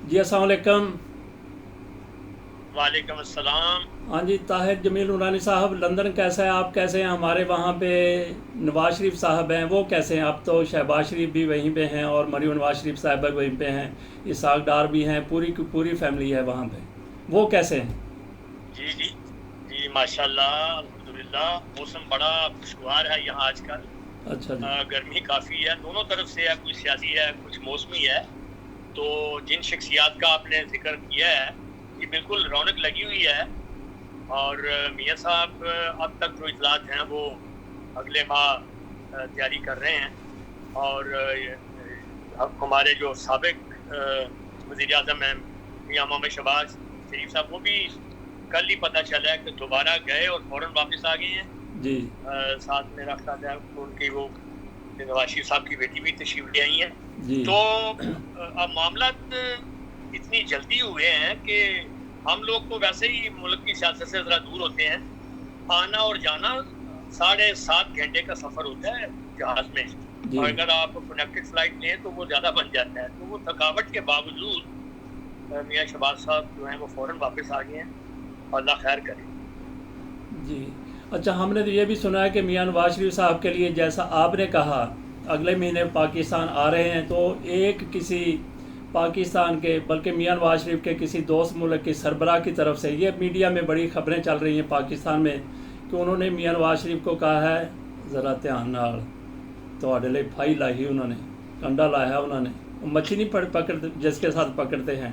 جی السلام علیکم۔ وعلیکم السلام۔ ہاں جی، طاہر جمیل نورانی صاحب، لندن کیسا ہے؟ آپ کیسے ہیں؟ ہمارے وہاں پہ نواز شریف صاحب ہیں، وہ کیسے ہیں؟ اب تو شہباز شریف بھی وہیں پہ ہیں اور مریم نواز شریف صاحبہ وہیں پہ ہیں، اسحاق ڈار بھی ہیں، پوری کی پوری فیملی ہے وہاں پہ، وہ کیسے ہیں؟ جی جی جی، ماشاء اللہ الحمدللہ، موسم بڑا خوشگوار ہے یہاں آج کل۔ اچھا جی۔ گرمی کافی ہے، دونوں طرف سے ہے، کچھ سیاسی ہے کچھ موسمی ہے۔ تو جن شخصیات کا آپ نے ذکر کیا ہے، یہ بالکل رونق لگی ہوئی ہے۔ اور میاں صاحب اب تک جو اطلاعات ہیں وہ اگلے ماہ تیاری کر رہے ہیں، اور ہمارے جو سابق وزیر اعظم ہیں میاں محمد شہباز شریف صاحب، وہ بھی کل ہی پتہ چلا ہے کہ دوبارہ گئے اور فوراً واپس آ گئے ہیں۔ جی ساتھ میرا خیال ہے ان کی وہ نواز شریف صاحب کی بیٹی بھی تشریف لے آئی ہیں۔ جی تو اب معاملات اتنی جلدی ہوئے ہیں کہ ہم لوگ تو ویسے ہی ملک کی سیاست سے ذرا دور ہوتے ہیں، آنا اور جانا 7.5 گھنٹے کا سفر ہوتا ہے جہاز میں، جی اور اگر آپ کنیکٹڈ فلائٹ لیں تو وہ زیادہ بن جاتا ہے۔ تو وہ تھکاوٹ کے باوجود میاں شہباز صاحب جو ہیں وہ فوراً واپس آ گئے ہیں، اللہ خیر کرے۔ جی اچھا، ہم نے تو یہ بھی سنا ہے کہ میاں نواز شریف صاحب کے لیے، جیسا آپ نے کہا، اگلے مہینے پاکستان آ رہے ہیں، تو ایک کسی پاکستان کے، بلکہ میاں نواز شریف کے کسی دوست ملک کی سربراہ کی طرف سے یہ میڈیا میں بڑی خبریں چل رہی ہیں پاکستان میں کہ انہوں نے میاں نواز شریف کو کہا ہے ذرا دھیان نال تواڈے لئی پھائی لائی، انہوں نے کنڈا لایا، انہوں نے وہ مچھی نہیں پکڑتے جس کے ساتھ پکڑتے ہیں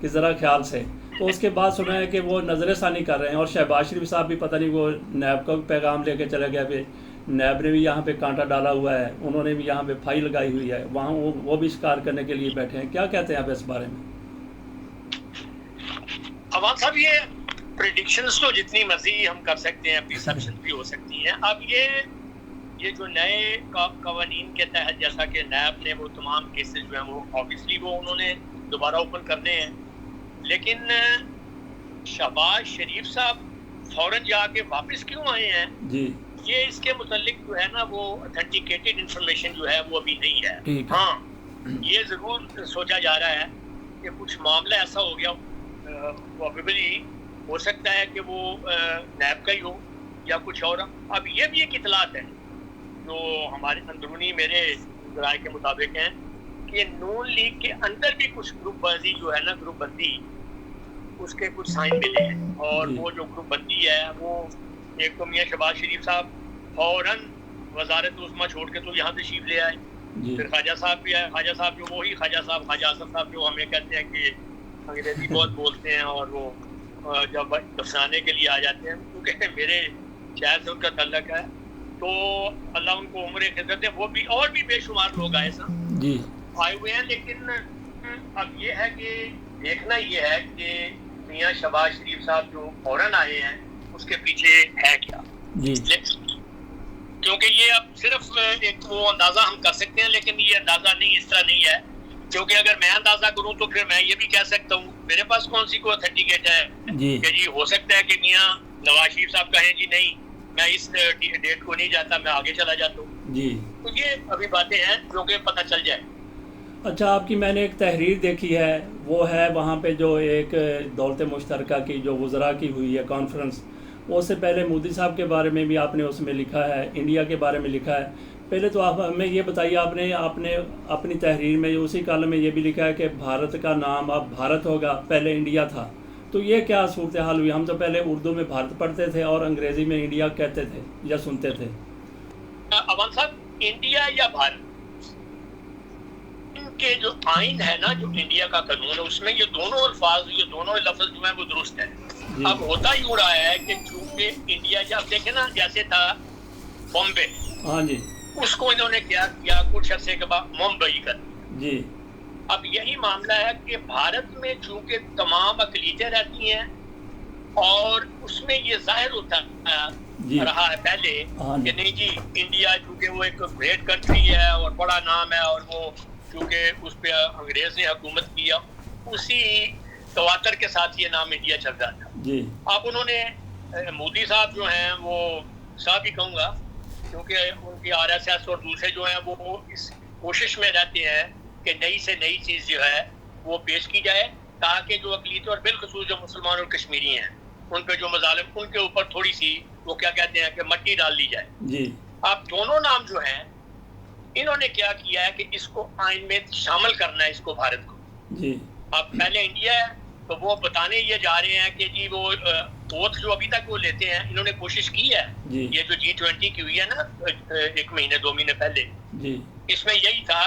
کہ ذرا خیال سے۔ تو اس کے بعد سنا ہے کہ وہ نظر ثانی کر رہے ہیں، اور شہباز شریف صاحب بھی پتہ نہیں وہ نیب کا پیغام لے کے چلے گیا، پھر نیب نے بھی یہاں پہ کانٹا ڈالا ہوا ہے، انہوں نے بھی یہاں پہ پھائی لگائی ہوئی ہے، وہاں وہ بھی شکار کرنے کے لیے بیٹھے ہیں۔ کیا کہتے ہیں آپ اس بارے میں؟ عوام صاحب، یہ پریڈکشنز تو جتنی مرضی ہم کر سکتے ہیں، پرسیپشن بھی ہو سکتی ہیں۔ اب یہ جو نئے قوانین کے تحت، جیسا کہ نیب نے وہ تمام کیسز جو ہیں وہ آبویسلی وہ انہوں نے دوبارہ اوپن کرنے ہیں، لیکن شہباز شریف صاحب فوراً جا کے واپس کیوں آئے ہیں، جی یہ اس کے متعلق جو ہے نا وہ اتھینٹیکیٹڈ انفارمیشن جو ہے وہ ابھی نہیں ہے۔ ٹھیک ہے۔ ہاں، یہ ضرور سوچا جا رہا ہے کہ کچھ معاملہ ایسا ہو گیا، پروبیبلی ہو سکتا ہے کہ وہ نیب کا ہی ہو یا کچھ اور۔ اب یہ بھی ایک اطلاعات ہے جو ہمارے اندرونی میرے ذرائع کے مطابق ہیں کہ نون لیگ کے اندر بھی کچھ گروپ بازی جو ہے نا، گروپ بندی، اس کے کچھ سائن ملے ہیں، اور جی وہ جو گروپ بندی ہے وہ ایک تو میاں شہباز شریف صاحب فوراً وزارت عظمیٰ چھوڑ کے تو یہاں تشریف لے آئے، جی پھر خواجہ صاحب بھی آئے، خواجہ صاحب جو وہی خواجہ صاحب، خواجہ آصف صاحب جو ہمیں کہتے ہیں کہ انگریزی بہت بولتے ہیں، اور وہ جب افسانے کے لیے آ جاتے ہیں، کیونکہ میرے شہر سے ان کا تعلق ہے، تو اللہ ان کو عمر خدمت ہے۔ وہ بھی اور بھی بے شمار لوگ آئے جی آئے ہوئے ہیں، لیکن اب یہ ہے کہ دیکھنا یہ ہے کہ میاں شہباز شریف صاحب جو فوراً آئے ہیں اس کے پیچھے ہے کیا، جی کیونکہ یہ اب صرف ایک وہ اندازہ ہم کر سکتے ہیں، لیکن یہ اندازہ نہیں، اس طرح نہیں ہے، کیونکہ اگر میں اندازہ کروں تو پھر میں یہ بھی کہہ سکتا ہوں، میرے پاس کون سی کوئی اتھینٹیکیٹ ہے جی کہ جی ہو سکتا ہے کہ میاں نواز شریف صاحب کہیں جی نہیں میں اس ڈیٹ کو نہیں جاتا، میں آگے چلا جاتا ہوں۔ جی تو یہ ابھی باتیں ہیں جو کہ پتہ چل جائے۔ اچھا، آپ کی میں نے ایک تحریر دیکھی ہے، وہ ہے وہاں پہ جو ایک دولت مشترکہ کی جو وزراء کی ہوئی ہے کانفرنس، اس سے پہلے مودی صاحب کے بارے میں بھی آپ نے اس میں لکھا ہے، انڈیا کے بارے میں لکھا ہے۔ پہلے تو آپ ہمیں یہ بتائیے، آپ نے اپنی تحریر میں اسی کالم میں یہ بھی لکھا ہے کہ بھارت کا نام اب بھارت ہوگا، پہلے انڈیا تھا، تو یہ کیا صورتحال ہوئی؟ ہم تو پہلے اردو میں بھارت پڑھتے تھے اور انگریزی میں انڈیا کہتے تھے یا سنتے تھے۔ عوام صاحب، انڈیا یا بھارت، ان کے جو آئین ہے نا، جو انڈیا کا قانون ہے، اس میں یہ دونوں الفاظ، یہ دونوں لفظ جو ہیں وہ درست ہیں۔ جی اب ہوتا ہی ہو رہا ہے کہ چونکہ انڈیا، جب دیکھیں نا جیسے تھا بامبے، ہاں جی اس کو انہوں نے کیا کیا کچھ عرصے کے بعد ممبئی کر دیا۔ جی اب یہی معاملہ ہے کہ بھارت میں چونکہ تمام اقلیتیں رہتی ہیں، اور اس میں یہ ظاہر ہوتا جی رہا ہے پہلے ہاں کہ جی نہیں جی انڈیا چونکہ وہ ایک گریٹ کنٹری ہے اور بڑا نام ہے، اور وہ چونکہ اس پہ انگریز نے حکومت کیا، اسی تواتر کے ساتھ یہ نام انڈیا چل رہا تھا۔ جی اب انہوں نے مودی صاحب جو ہیں، وہ صاحب ہی کہوں گا کیونکہ ان کی آر ایس ایس اور دوسرے جو ہیں وہ اس کوشش میں رہتے ہیں کہ نئی سے نئی چیز جو ہے وہ پیش کی جائے تاکہ جو اقلیت اور بالخصوص جو مسلمان اور کشمیری ہیں ان پہ جو مظالم ان کے اوپر تھوڑی سی وہ کیا کہتے ہیں کہ مٹی ڈال دی جائے. جی اب دونوں نام جو ہیں انہوں نے کیا کیا ہے کہ اس کو آئین میں شامل کرنا ہے اس کو بھارت کو. جی اب پہلے انڈیا ہے تو وہ بتانے یہ جا رہے ہیں کہ جی وہ اوتھ جو ابھی تک وہ لیتے ہیں انہوں نے کوشش کی ہے. جی یہ جو G20 کی ہوئی ہے نا 1 مہینے 2 مہینے پہلے, جی اس میں یہی تھا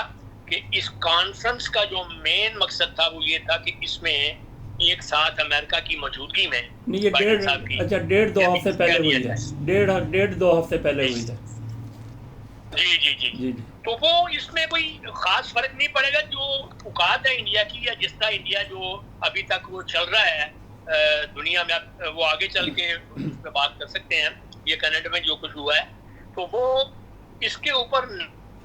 کہ اس کانفرنس کا جو مین مقصد تھا وہ یہ تھا کہ اس میں ایک ساتھ امریکہ کی موجودگی میں نہیں, یہ 1.5-2 ہفتے پہلے ہوئی ہے, 1.5-2 ہفتے پہلے ہوئی ہے. جی جی جی جی تو وہ اس میں کوئی خاص فرق نہیں پڑے گا. جو اوقات ہے انڈیا کی یا جس طرح انڈیا جو ابھی تک وہ چل رہا ہے دنیا میں, وہ آگے چل کے اس پہ بات کر سکتے ہیں. یہ کینیڈا میں جو کچھ ہوا ہے تو وہ اس کے اوپر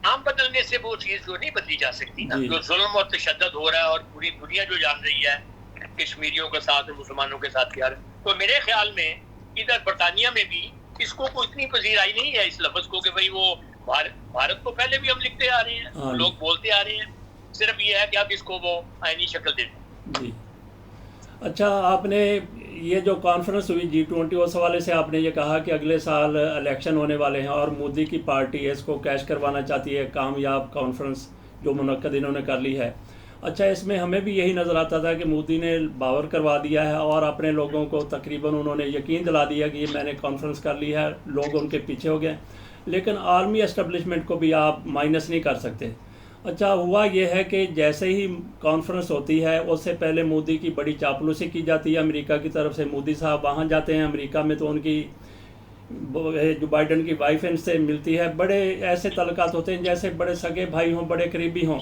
نام بدلنے سے وہ چیز جو نہیں بدلی جا سکتی نا. جو ظلم اور تشدد ہو رہا ہے اور پوری دنیا جو جان رہی ہے کشمیریوں کے ساتھ اور مسلمانوں کے ساتھ کیا ہے, تو میرے خیال میں ادھر برطانیہ میں بھی اس کو کوئی اتنی پذیرائی نہیں ہے اس لفظ کو کہ بھئی وہ بھارت کو پہلے بھی ہم لکھتے آ رہے ہیں, لوگ بولتے آ رہے ہیں, صرف یہ ہے کہ اب اس کو وہ آئینی شکل دے دیں. جی اچھا, آپ نے یہ جو کانفرنس ہوئی G20 اس حوالے سے آپ نے یہ کہا کہ اگلے سال الیکشن ہونے والے ہیں اور مودی کی پارٹی اس کو کیش کروانا چاہتی ہے, کامیاب کانفرنس جو منعقد انہوں نے کر لی ہے. اچھا, اس میں ہمیں بھی یہی نظر آتا تھا کہ مودی نے باور کروا دیا ہے اور اپنے لوگوں کو تقریباً انہوں نے یقین دلا دیا کہ یہ میں نے کانفرنس کر لی ہے, لوگ ان کے پیچھے ہو گئے. لیکن عالمی اسٹیبلشمنٹ کو بھی آپ مائنس نہیں کر سکتے. اچھا, ہوا یہ ہے کہ جیسے ہی کانفرنس ہوتی ہے اس سے پہلے مودی کی بڑی چاپلوسی کی جاتی ہے امریکہ کی طرف سے. مودی صاحب وہاں جاتے ہیں امریکہ میں تو ان کی جو بائیڈن کی وائف ان سے ملتی ہے, بڑے ایسے تعلقات ہوتے ہیں جیسے بڑے سگے بھائی ہوں, بڑے قریبی ہوں.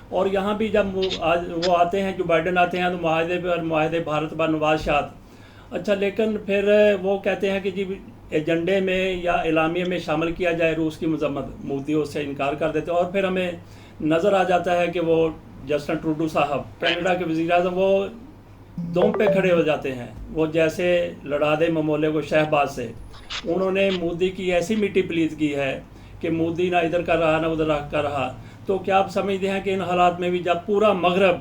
اور یہاں بھی جب وہ آتے ہیں جو بائیڈن آتے ہیں تو معاہدے پہ اور معاہدے بھارت پر نواز شاد. اچھا, لیکن پھر وہ کہتے ہیں کہ جی ایجنڈے میں یا اعلامیے میں شامل کیا جائے روس کی مذمت, مودی اس سے انکار کر دیتے. اور پھر ہمیں نظر آ جاتا ہے کہ وہ جسٹن ٹروڈو صاحب کینیڈا کے وزیر اعظم وہ دوم پہ کھڑے ہو جاتے ہیں, وہ جیسے لڑا دے ممولے کو شہباز سے. انہوں نے مودی کی ایسی میٹھی پلیت کی ہے کہ مودی نہ ادھر کر رہا نہ ادھر کر رہا. تو کیا آپ سمجھتے ہیں کہ ان حالات میں بھی جب پورا مغرب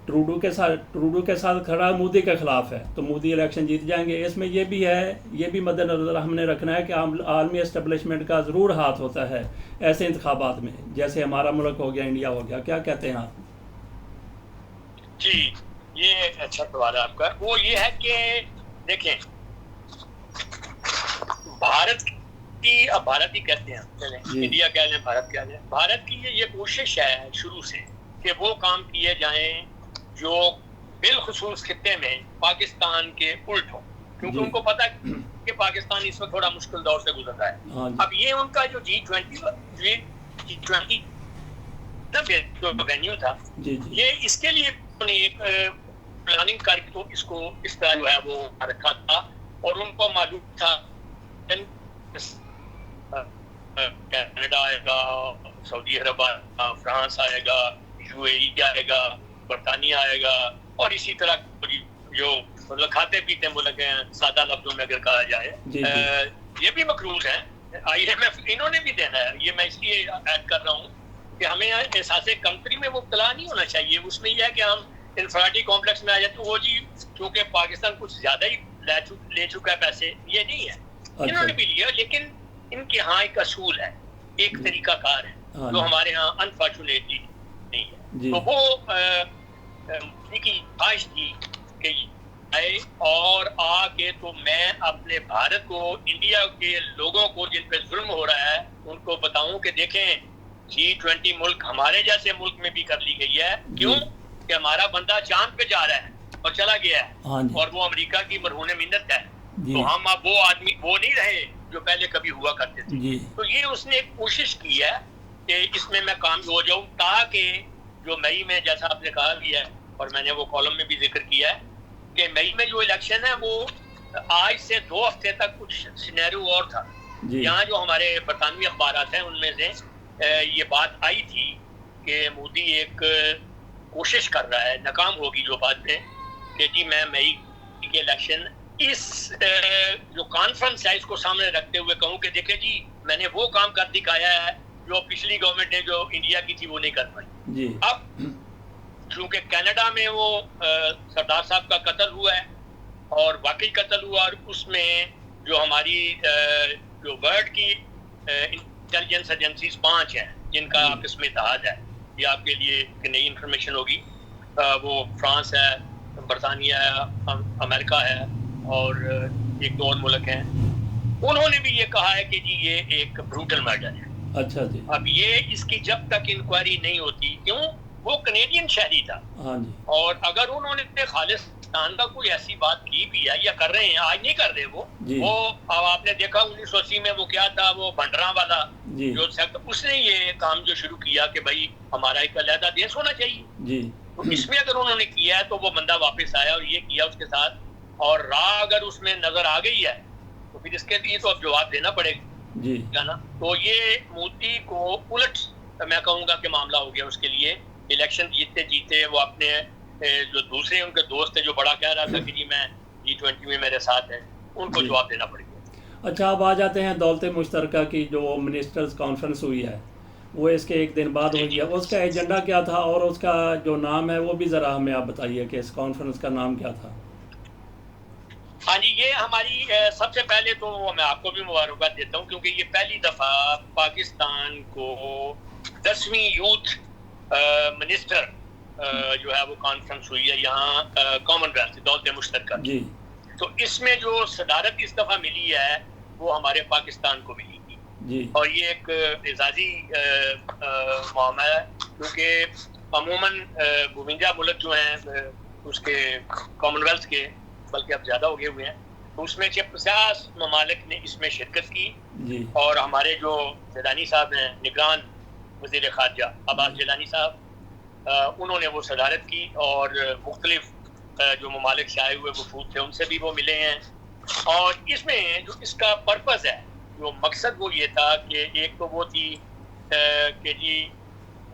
ٹروڈو کے ساتھ کھڑا مودی کے خلاف ہے تو مودی الیکشن جیت جائیں گے؟ اس میں یہ بھی ہے, یہ بھی مد نظر ہم نے رکھنا ہے کہ عالمی اسٹیبلشمنٹ کا ضرور ہاتھ ہوتا ہے ایسے انتخابات میں, جیسے ہمارا ملک ہو گیا, انڈیا ہو گیا. کیا کہتے ہیں آپ؟ جی, یہ اچھا سوال ہے آپ کا. وہ یہ ہے کہ دیکھیں بھارت ہی کہتے ہیں, انڈیا کہہ لیں, بھارت کہہ لیں, بھارت کی یہ کوشش ہے شروع سے کہ وہ کام کیے جائیں جو بالخصوص خطے میں پاکستان کے الٹ ہوں, کیونکہ ان کو پتہ ہے کہ پاکستان اس وقت تھوڑا مشکل دور سے گزر رہا ہے. اب یہ ان کا جو G20 جو وینیو تھا, یہ اس کے لیے انہوں نے ایک پلاننگ کر کے اس کو اس طرح جو ہے وہ رکھا تھا. اور ان کو معلوم تھا کینیڈا آئے گا, سعودی عرب آئے گا, فرانس آئے گا, UAE آئے گا, برطانیہ آئے گا, اور اسی طرح جو مطلب کھاتے پیتے ملک ہیں سادہ لفظوں میں اگر کہا جائے, یہ بھی مقروض ہیں. IMF انہوں نے بھی دینا ہے. یہ میں اس لیے ایڈ کر رہا ہوں کہ ہمیں احساس کنٹری میں مبتلا نہیں ہونا چاہیے. اس میں یہ ہے کہ ہم انفرادی کمپلیکس میں آ جاتے ہیں, وہ جی چونکہ پاکستان کچھ زیادہ ہی لے چکا ہے پیسے, یہ نہیں ہے. انہوں نے بھی لیا, لیکن ان کے ہاں ایک اصول ہے, ایک طریقہ کار ہے جو ہمارے ہاں انفارچونیٹلی نہیں ہے. تو وہ کی خواہش تھی کہ آئے اور آ کے تو میں اپنے بھارت کو, انڈیا کے لوگوں کو جن پہ ظلم ہو رہا ہے ان کو بتاؤں کہ دیکھیں G20 ملک ہمارے جیسے ملک میں بھی کر لی گئی ہے. کیوں کہ ہمارا بندہ چاند پہ جا رہا ہے اور چلا گیا ہے, اور وہ امریکہ کی مرہون منت ہے. تو ہم اب وہ آدمی وہ نہیں رہے جو پہلے کبھی ہوا کرتے تھے. تو یہ اس نے ایک کوشش کی ہے کہ اس میں کامیاب ہو جاؤں, تاکہ جو مئی میں, جیسا آپ نے کہا بھی ہے اور میں نے وہ کالم میں بھی ذکر کیا ہے, کہ مئی میں جو الیکشن ہے وہ آج سے 2 ہفتے تک کچھ سینیریو اور تھا. یہاں جو ہمارے برطانوی اخبارات ہیں ان میں سے یہ بات آئی تھی کہ مودی ایک کوشش کر رہا ہے, ناکام ہوگی جو بعد میں, کہ جی میں مئی کے الیکشن اس جو کانفرنس ہے اس کو سامنے رکھتے ہوئے کہوں کہ دیکھیں جی میں نے وہ کام کر دکھایا ہے جو پچھلی گورنمنٹ نے جو انڈیا کی تھی وہ نہیں کر پائی. اب چونکہ کینیڈا میں وہ سردار صاحب کا قتل ہوا ہے اور واقعی قتل ہوا، اور اس میں جو ہماری جو ورلڈ کی انٹیلیجنس ایجنسیز 5 ہیں جن کا آپس میں اتحاد ہے، یہ آپ کے لیے ایک نئی انفارمیشن ہوگی، وہ فرانس ہے، برطانیہ ہے، امریکہ ہے اور ایک 2 اور ملک ہیں، انہوں نے بھی یہ کہا ہے کہ جی یہ ایک بروٹل مرڈر ہے۔ اچھا جی۔ اب یہ اس کی جب تک انکوائری نہیں ہوتی، کیوں وہ کنیڈین شہری تھا، ہاں جی، اور اگر انہوں نے خالصتان کا کوئی ایسی بات کی بھی ہے یا کر رہے ہیں، آج نہیں کر رہے وہ جی، وہ اب آپ نے دیکھا 1980 میں وہ کیا تھا، وہ بنڈراں والا جی، جو اس نے یہ کام جو شروع کیا کہ بھائی ہمارا ایک علیحدہ دیش ہونا چاہیے، جی، تو اس میں اگر انہوں نے کیا ہے تو وہ بندہ واپس آیا اور یہ کیا اس کے ساتھ، اور راہ اگر اس میں نظر آ گئی ہے تو پھر اس کے لیے تو اب جواب دینا پڑے جی، گا نا۔ تو یہ مودی کو الٹ میں کہوں گا کہ معاملہ ہو گیا اس کے لیے، الیکشن جیتے جیتے وہ اپنے جو دوسرے ان کے دوست ہیں جو بڑا کہہ رہا تھا کہ جی میں G20 میں میرے ساتھ ہیں، ان کو جی۔ جواب دینا پڑے گا۔ اچھا، اب آ جاتے ہیں دولت مشترکہ کی جو منسٹرز کانفرنس ہوئی ہے، وہ اس کے ایک دن بعد ہوئی ہے، اس کا ایجنڈا کیا تھا اور اس کا جو نام ہے وہ بھی ذرا ہمیں آپ بتائیے کہ اس کانفرنس کا نام کیا تھا؟ ہاں جی، یہ ہماری سب سے پہلے تو میں آپ کو بھی مبارکباد دیتا ہوں کیونکہ یہ پہلی دفعہ پاکستان کو 10ویں یوتھ منسٹر جو ہے وہ کانفرنس ہوئی ہے یہاں کامن ویلتھ دولت مشترکہ کی۔ جی، تو اس میں جو صدارت اس دفعہ ملی ہے وہ ہمارے پاکستان کو ملی تھی، جی، اور یہ ایک اعزازی معاملہ ہے کیونکہ عموماً 52 ملک جو ہیں اس کے کامن ویلتھ کے، بلکہ اب زیادہ ہو گئے ہوئے ہیں، تو اس میں 50 ممالک نے اس میں شرکت کی، جی، اور ہمارے جو جیلانی صاحب ہیں نگران وزیر خارجہ عباس جیلانی صاحب، انہوں نے وہ صدارت کی، اور مختلف جو ممالک سے آئے ہوئے وفود تھے ان سے بھی وہ ملے ہیں، اور اس میں جو اس کا پرپز ہے، جو مقصد وہ یہ تھا کہ ایک تو وہ تھی کہ جی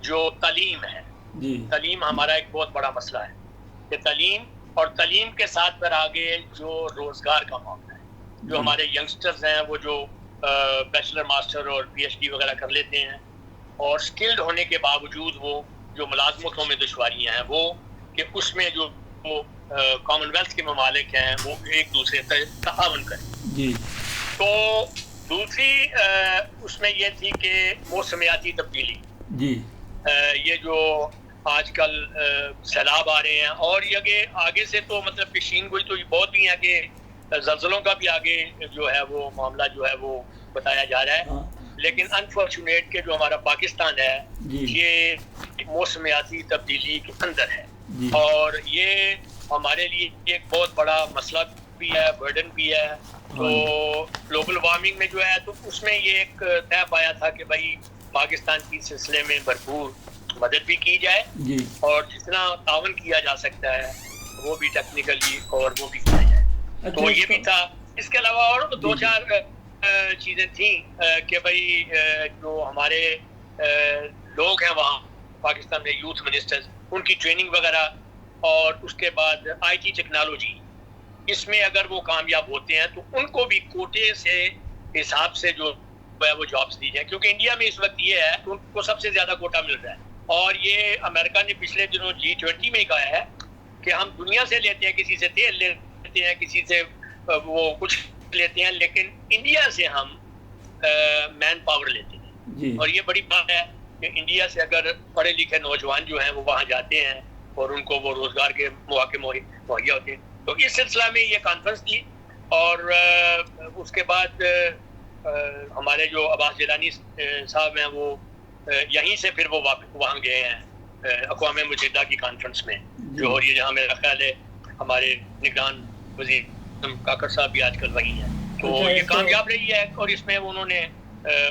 جو تعلیم ہے، جی، تعلیم ہمارا ایک بہت بڑا مسئلہ ہے کہ تعلیم، اور تعلیم کے ساتھ پر آگے جو روزگار کا معاملہ ہے، جو ہمارے ینگسٹرز ہیں وہ جو بیچلر ماسٹر اور PhD وغیرہ کر لیتے ہیں اور سکلڈ ہونے کے باوجود وہ جو ملازمتوں میں دشواریاں ہیں، وہ کہ اس میں جو کامن ویلتھ کے ممالک ہیں وہ ایک دوسرے سے تعاون کریں۔ جی، تو دوسری اس میں یہ تھی کہ موسمیاتی تبدیلی، جی، یہ جو آج کل سیلاب آ رہے ہیں، اور یہ آگے سے تو مطلب پیشین گوئی تو بہت بھی ہے کہ زلزلوں کا بھی آگے جو ہے وہ معاملہ جو ہے وہ بتایا جا رہا ہے، لیکن انفارچونیٹ کہ جو ہمارا پاکستان ہے یہ موسمیاتی تبدیلی کے اندر ہے، اور یہ ہمارے لیے ایک بہت بڑا مسئلہ بھی ہے، برڈن بھی ہے۔ تو گلوبل وارمنگ میں جو ہے تو اس میں یہ ایک طے پایا تھا کہ بھائی پاکستان کی سلسلے میں بھرپور مدد بھی کی جائے، اور جتنا تعاون کیا جا سکتا ہے وہ بھی ٹیکنیکلی اور وہ بھی کیا جائے۔ تو یہ بھی تھا۔ اس کے علاوہ اور 2-4 چیزیں تھیں کہ بھائی جو ہمارے لوگ ہیں وہاں پاکستان میں یوتھ منسٹرز، ان کی ٹریننگ وغیرہ، اور اس کے بعد IT ٹیکنالوجی، اس میں اگر وہ کامیاب ہوتے ہیں تو ان کو بھی کوٹے سے حساب سے جو ہے وہ جابس دی جائیں، کیونکہ انڈیا میں اس وقت یہ ہے کہ ان کو سب سے زیادہ کوٹا مل رہا ہے، اور یہ امریکہ نے پچھلے دنوں G20 میں کہا ہے کہ ہم دنیا سے لیتے ہیں، کسی سے تیل لیتے ہیں، کسی سے وہ کچھ لیتے ہیں، لیکن انڈیا سے ہم مین پاور لیتے ہیں، اور یہ بڑی بات ہے کہ انڈیا سے اگر پڑھے لکھے نوجوان جو ہیں وہ وہاں جاتے ہیں اور ان کو وہ روزگار کے مواقع مہیا ہوتے ہیں۔ تو اس سلسلہ میں یہ کانفرنس تھی، اور اس کے بعد ہمارے جو عباس جیلانی صاحب ہیں وہ یہیں سے پھر وہ وہاں گئے ہیں اقوام متحدہ کی کانفرنس میں جو ہو رہی ہے، جہاں میرا خیال ہے ہمارے نگران وزیر کاکڑ صاحب بھی آج کل وہی ہیں۔ تو یہ کامیاب رہی ہے، اور اس میں انہوں نے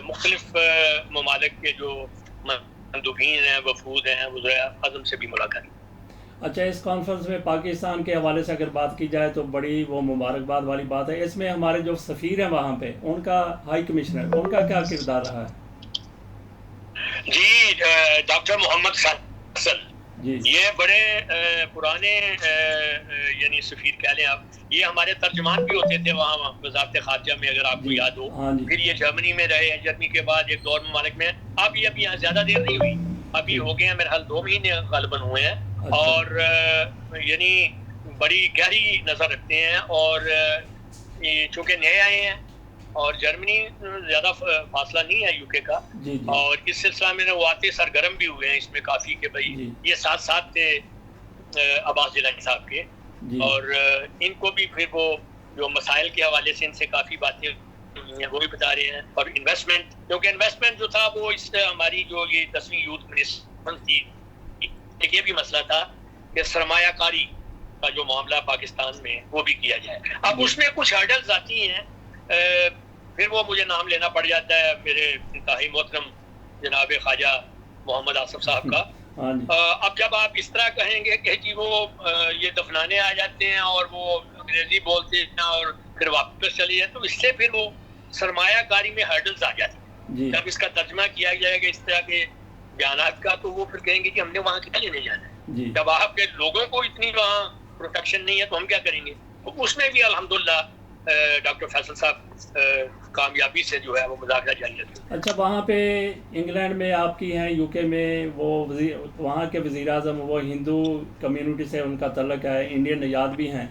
مختلف ممالک کے جو مندوبین ہیں، وفود ہیں، وزرائے اعظم سے بھی ملاقات۔ اچھا، اس کانفرنس میں پاکستان کے حوالے سے اگر بات کی جائے تو بڑی وہ مبارکباد والی بات ہے، اس میں ہمارے جو سفیر ہیں وہاں پہ، ان کا ہائی کمشنر، ان کا کیا کردار رہا ہے؟ جی ڈاکٹر محمد فیصل، یہ بڑے پرانے یعنی سفیر کہہ لیں آپ، یہ ہمارے ترجمان بھی ہوتے تھے وہاں وزارت خارجہ میں، اگر آپ کو یاد ہو۔ پھر یہ جرمنی میں رہے، جرمنی کے بعد ایک اور ممالک میں، اب یہ ابھی یہاں زیادہ دیر نہیں ہوئی، ابھی ہو گئے ہیں میرے حال 2 مہینے غالباً ہوئے ہیں، اور یعنی بڑی گہری نظر رکھتے ہیں، اور چونکہ نئے آئے ہیں اور جرمنی زیادہ فاصلہ نہیں ہے یو کے کا، اور اس سلسلہ میں وہ آتے سرگرم بھی ہوئے ہیں اس میں کافی کہ بھائی یہ ساتھ ساتھ تھے عباس جیلانی صاحب کے، اور ان کو بھی پھر وہ جو مسائل کے حوالے سے ان سے کافی باتیں وہ بھی بتا رہے ہیں، اور انویسٹمنٹ، کیونکہ انویسٹمنٹ جو تھا وہ اس ہماری جو یہ 10ویں یوتھ منسٹر تھی، ایک یہ بھی مسئلہ تھا کہ سرمایہ کاری کا جو معاملہ پاکستان میں وہ بھی کیا جائے۔ اب اس میں کچھ ہرڈلز آتی ہیں، پھر وہ مجھے نام لینا پڑ جاتا ہے میرے انتہائی محترم جناب خواجہ محمد آصف صاحب کا۔ اب جب آپ اس طرح کہیں گے کہ جی وہ یہ دفنانے آ جاتے ہیں اور وہ انگریزی بولتے ہیں اور پھر واپس چلی جائے، تو اس سے پھر وہ سرمایہ کاری میں ہرڈلز آ جاتے ہیں۔ جب اس کا ترجمہ کیا جائے گا اس طرح کے بیانات کا، تو وہ پھر کہیں گے کہ ہم نے وہاں کیا لینے جانا ہے، جب آپ کے لوگوں کو اتنی وہاں پروٹیکشن نہیں ہے تو ہم کیا کریں گے۔ اس میں بھی الحمدللہ ڈاکٹر فیصل صاحب کامیابی سے جو ہے وہ مذاکرہ جاری ہے۔ اچھا، وہاں پہ انگلینڈ میں آپ کی ہیں، یو کے میں وہ وہاں کے وزیر اعظم وہ ہندو کمیونٹی سے ان کا تعلق ہے، انڈین نژاد بھی ہیں،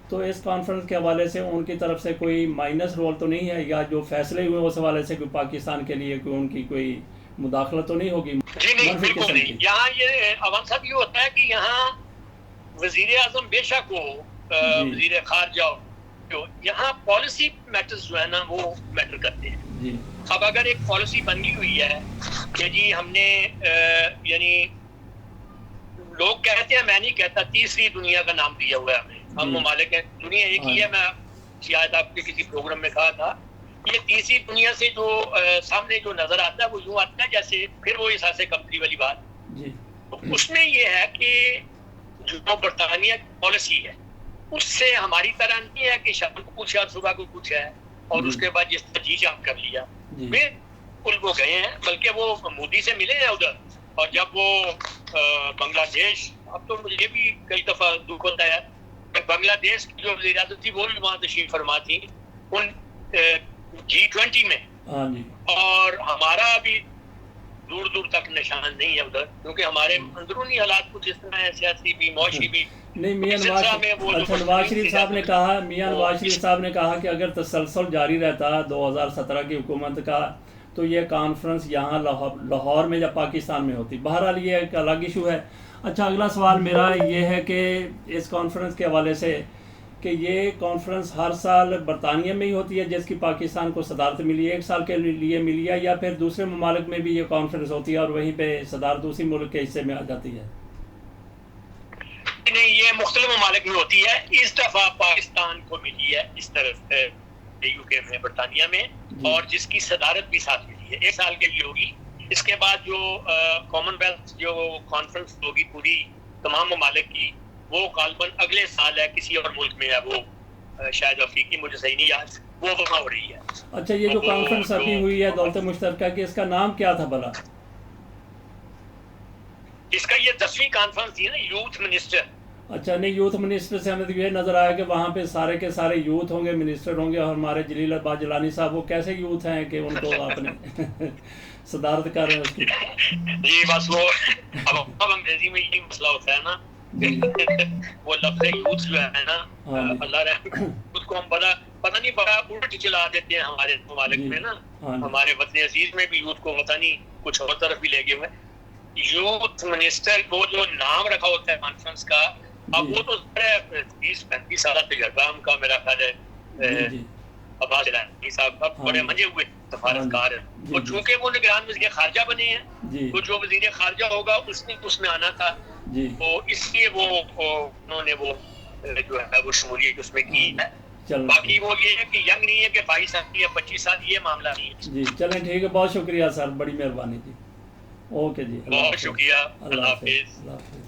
تو اس کانفرنس کے حوالے سے ان کی طرف سے کوئی مائنس رول تو نہیں ہے، یا جو فیصلے ہوئے اس حوالے سے کوئی پاکستان کے لیے کوئی ان کی کوئی مداخلت تو نہیں ہوگی؟ جی نہیں، بالکل نہیں۔ یہاں یہ عوام صاحب یہ ہوتا ہے کہ یہاں وزیر اعظم بے شک ہو، وزیر خارجہ ہو، یہاں پالیسی میٹرز جو ہے نا وہ میٹر کرتے ہیں۔ اب اگر ایک پالیسی بنی ہوئی ہے کہ جی ہم نے یعنی لوگ کہتے ہیں، میں نہیں کہتا، تیسری دنیا کا نام دیا ہوا ہے ہمیں، ہم ممالک ہیں، دنیا ایک ہی ہے، میں شاید آپ کے کسی پروگرام میں کہا تھا، یہ تیسری دنیا سے جو سامنے جو نظر آتا ہے وہ یوں آتا ہے جیسے پھر وہ احساس کمتری والی بات۔ اس میں یہ ہے کہ جو برطانیہ کی پالیسی ہے اس سے ہماری طرح نہیں ہے کہ شام کو پوچھا صبح کو پوچھا ہے اور اس کے بعد جس طرح جی جام کر لیا۔ بالکل وہ گئے ہیں، بلکہ وہ مودی سے ملے ہیں ادھر، اور جب وہ بنگلہ دیش، اب تو مجھے بھی کئی دفعہ دکھ ہوتا ہے کہ بنگلہ دیش کی جو وزیر اعظم تھی وہ بھی وہاں تشریف فرما تھی ان G20 میں، اور ہمارا ابھی دور دور تک نشان نہیں ہے ادھر، کیونکہ ہمارے اندرونی حالات کچھ اس طرح ہے، سیاسی بھی، معاشی بھی۔ نہیں، میاں نواز شریف صاحب نے کہا کہ اگر تسلسل جاری رہتا 2017 کی حکومت کا تو یہ کانفرنس یہاں لاہور میں یا پاکستان میں ہوتی۔ بہرحال یہ ایک الگ ایشو ہے۔ اچھا، اگلا سوال میرا یہ ہے کہ اس کانفرنس کے حوالے سے کہ یہ کانفرنس ہر سال برطانیہ میں ہی ہوتی ہے جس کی پاکستان کو صدارت ملی ہے، ایک سال کے لیے ملی ہے، یا پھر دوسرے ممالک میں بھی یہ کانفرنس ہوتی ہے اور وہیں پہ صدارت اسی ملک کے حصے میں آ جاتی ہے؟ نہیں، یہ مختلف ممالک میں ہوتی ہے، اس دفعہ پاکستان کو ملی ہے اس طرف یو کے میں، برطانیہ میں، اور جس کی صدارت بھی ساتھ ملی ہے، ایک سال کے لیے ہوگی۔ اس کے بعد جو کامن ویلتھ جو کانفرنس ہوگی پوری تمام ممالک کی، وہ غالباً اگلے سال ہے، کسی اور ملک میں ہے، وہ شاید افریقی، مجھے صحیح نہیں یاد، وہ وہاں ہو رہی ہے۔ اچھا، یہ جو کانفرنس ابھی ہوئی ہے دولت مشترکہ کی، اس کا نام کیا تھا بھلا؟ اس کا یہ 10ویں کانفرنس تھی نا، یوتھ منسٹر۔ اچھا، نہیں، یوتھ منسٹر سے ہمیں یہ نظر آیا کہ وہاں پہ سارے کے سارے یوتھ ہوں گے، منسٹر ہوں گے، اور ہمارے جلیل عباس جیلانی صاحب وہ کیسے یوتھ ہیں کہ ان کو آپ نے صدارت کر رہے ہیں اس کی؟ جی بس وہ اب انگریزی میں یہی مسئلہ ہوتا ہے نا، وہ لفظ یوتھ جو ہے نا، اللہ رحم، اس کو ہم پتہ نہیں بڑا الٹ چلا دیتے ہیں ہمارے ممالک میں نا، ہمارے وطن عزیز میں بھی یوتھ کو پتہ نہیں کچھ اور طرف بھی لے گئے ہوئے۔ یوتھ منسٹر وہ جو نام رکھا ہوتا ہے کانفرنس کا، اب وہ تو 30-35 سالہ تجربہ ہم کا، میرا خیال ہے عباس جیلانی صاحب اب بڑے منجے ہوئے سفارتکار ہیں، اور چونکہ وہ نگران وزیر خارجہ بنے ہیں تو جو وزیر خارجہ ہوگا اس نے اس میں آنا تھا، تو اس لیے وہ انہوں نے وہ جو ہے وہ شمولیت اس میں کی ہے۔ باقی وہ یہ ہے کہ ینگ نہیں ہے کہ 22 سال یا 25 سال، یہ معاملہ نہیں ہے۔ جی چلیں، ٹھیک ہے، بہت شکریہ سر، بڑی مہربانی جی، اوکے جی، بہت شکریہ، اللہ حافظ۔